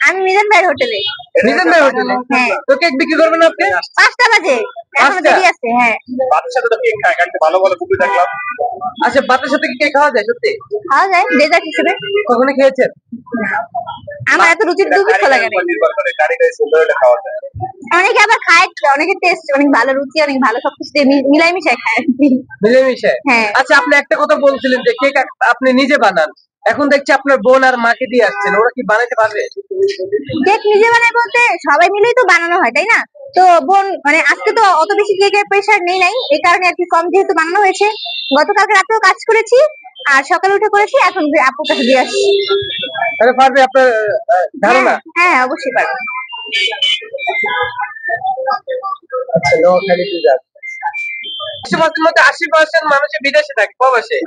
আমি মিজান ভাইয়ের হোটেলে। মিজান ভাই হোটেলে? হ্যাঁ। তো কেক বিক্রি করবেন আপনি? 5টা বাজে, এখনো দেরি আছে। হ্যাঁ, বাচ্চার সাথে তো কেক খায়, একটা ভালো ভালো মুভি দেখলাম। আচ্ছা, ভাতের সাথে কি কেক খাওয়া যায় সত্যি? খাওয়া যায় ডেজার্ট হিসেবে। কখনো খেয়েছেন? আমার এত রুচির দুধ ভালো লাগে না। নির্ভর করে কারিগরি সুন্দর এটা খাওয়া যায়। অনেকে আবার খায়, অনেকে টেস্ট অনেক ভালো, রুচি অনেক ভালো, সবকিছু দিয়ে মিলাই মিশাই খায়। মিলেমিশে? হ্যাঁ। আচ্ছা, আপনি একটা কথা বলছিলেন যে কেক আপনি নিজে বানান, এখন দেখছি আপনার বোন আর মাকে দিয়ে আসছেন, ওরা কি বানাইতে পারবে? কেক নিজে বানাই বলতে সবাই মিলেই তো বানানো হয়, তাই না? তো বোন মানে আজকে তো অত বেশি কেকের প্রেশার নেই নাই, এই কারণে আর কি কম যেহেতু বানানো হয়েছে। গতকালকে রাতেও কাজ করেছি আর সকালে উঠে করেছি, এখন আপুর কাছে দিয়ে আসছি। তাহলে পারবে আপনার ধারণা? হ্যাঁ, অবশ্যই পারবে। আচ্ছা, নোয়াখালীতে যান। 80% মধ্যে 80% মানুষই বিদেশে থাকে, প্রবাসে।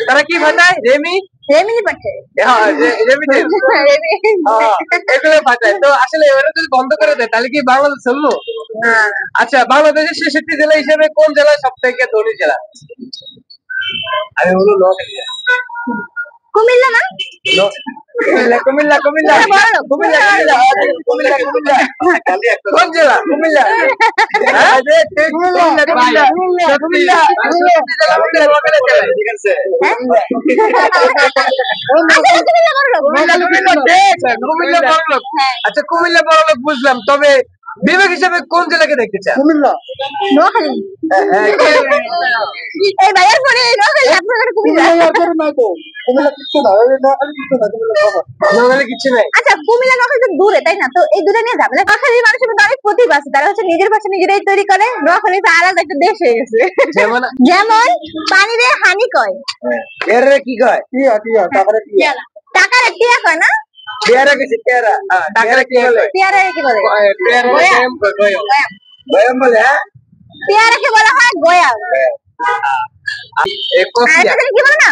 তারা কি ভাষায়? রেমিনি পাঠে। হ্যাঁ, রেমিটেন্স। এগুলো পাঠায়। তো আসলে এবারে যদি বন্ধ করে দেয় তাহলে কি বাংলাদেশ চললো? আচ্ছা, বাংলাদেশের 66 জেলা হিসেবে কোন জেলা সব থেকে ধনী জেলা? আমি হলো নোয়াখালী। কুমিল্লা না? কুমিল্লা। কোন জেলা? কুমিল্লা। ঠিক আছে। আচ্ছা, কুমিল্লা বড়লোক বুঝলাম, তবে বিভাগ হিসাবে কোন জেলাকে দেখতে চান? কুমিল্লা। নোয়াখালী। এই ভাইয়ের ফোনে নোয়াখালী, আপনাদের কুমিল্লা। নোয়াখালী কিছু নাই। আচ্ছা, কুমিল্লা নোয়াখালী তো দূরে, তাই না? তো এই দূরে নিয়ে যাবে না। নোয়াখালীর মানুষের মধ্যে অনেক প্রতিভা আছে, তারা হচ্ছে নিজের ভাষা নিজেরাই তৈরি করে। নোয়াখালী তো আলাদা একটা দেশ হয়ে গেছে। যেমন পানিরে হানি কয়। এর কি কয়? টাকারে টিয়া কয় না? পেয়ারা কিছু পেয়ারা। টাকারে কি বলে? পেয়ারারে কি বলে? বয়াম বলে। হ্যাঁ, পেয়ারাকে বলা হয় গোয়াম। আর এটা কি বলে না?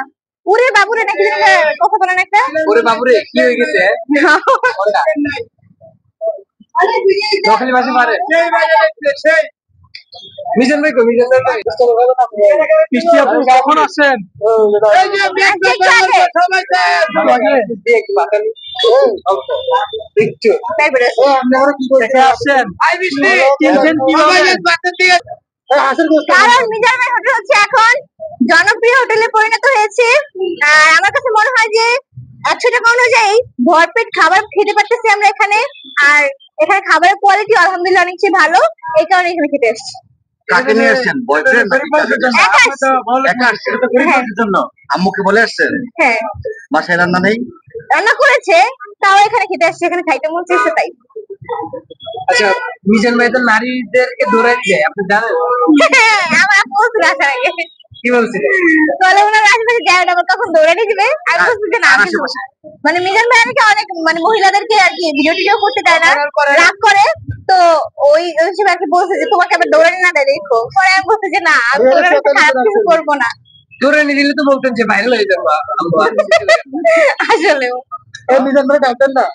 উরে বাবুরে নাকি যেন কথা বলে না একটা? ওরে বাবুরে, কি হয়ে গেছে? নোয়াখালী ভাষা পারে? মিজান ভাই মিষ্টি আপু কখন আসেন? কারণ মিজান ভাই হোটেল হচ্ছে এখন জনপ্রিয় হোটেলে পরিণত হয়েছে। আর আমার কাছে মনে হয় যে 100 টাকা অনুযায়ী ভরপেট খাবার খেতে পারতেছি আমরা এখানে। আর এখানে খাবারের কোয়ালিটি আলহামদুলিল্লাহ অনেক ভালো, এই কারণে এখানে খেতে এসেছি। কাকে নিয়ে আসছেন? বয়ফ্রেন্ড? একা আসছেন? পরিবারের জন্য? আম্মুকে বলে আসছেন? হ্যাঁ, বাসায় রান্না নেই? রান্না করেছে, তাও এখানে খেতে আসছে, এখানে খাইতে মন চাইছে তাই। আচ্ছা, মিজান ভাই তো নারীদেরকে ধরে দেয়, আপনি জানেন? আমার আপু বলছিল আসার আগে। কি বলছিলেন? বলে ওনার আশেপাশে যায় না, আবার কখন দৌড়ানি দিবে। আমি বলছি যে না, আমি মানে মিজান ভাই আমাকে অনেক মানে মহিলাদেরকে আর কি ভিডিও টিডিও করতে দেয় না, রাগ করে। তো ওই হিসেবে আর কি বলছে যে তোমাকে আবার দৌড়ানি না দেয় দেখো। পরে আমি বলছি যে না, আমি খারাপ কিছু করবো না। দৌড়ানি দিলে তো বলতেন যে ভাইরাল হয়ে যাবো। আসলেও মিজান ভাই ডাকতেন না?